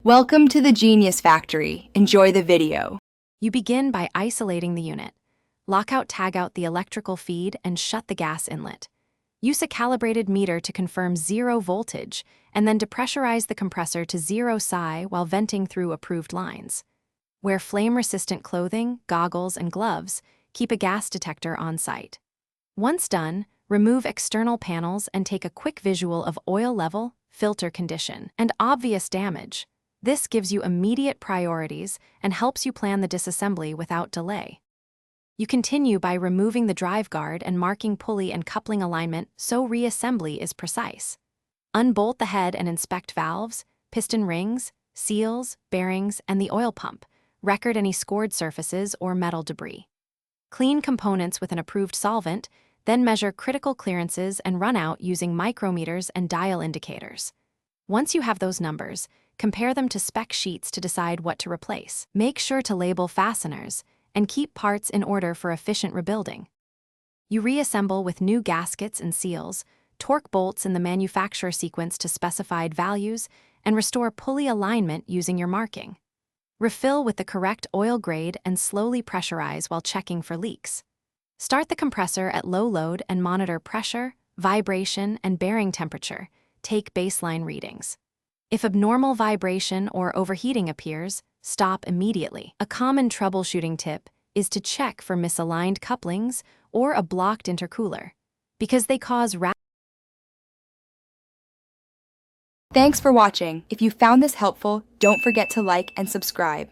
Welcome to the Genius Factory. Enjoy the video. You begin by isolating the unit. Tag out the electrical feed and shut the gas inlet. Use a calibrated meter to confirm 0 voltage, and then depressurize the compressor to 0 psi while venting through approved lines. Wear flame-resistant clothing, goggles, and gloves. Keep a gas detector on site. Once done, remove external panels and take a quick visual of oil level, filter condition, and obvious damage. This gives you immediate priorities and helps you plan the disassembly without delay. You continue by removing the drive guard and marking pulley and coupling alignment so reassembly is precise. Unbolt the head and inspect valves, piston rings, seals, bearings, and the oil pump. Record any scored surfaces or metal debris. Clean components with an approved solvent, then measure critical clearances and run out using micrometers and dial indicators. Once you have those numbers, compare them to spec sheets to decide what to replace. Make sure to label fasteners and keep parts in order for efficient rebuilding. You reassemble with new gaskets and seals, torque bolts in the manufacturer sequence to specified values, and restore pulley alignment using your marking. Refill with the correct oil grade and slowly pressurize while checking for leaks. Start the compressor at low load and monitor pressure, vibration, and bearing temperature. Take baseline readings. If abnormal vibration or overheating appears, stop immediately. A common troubleshooting tip is to check for misaligned couplings or a blocked intercooler, because they cause Thanks for watching. If you found this helpful, don't forget to like and subscribe.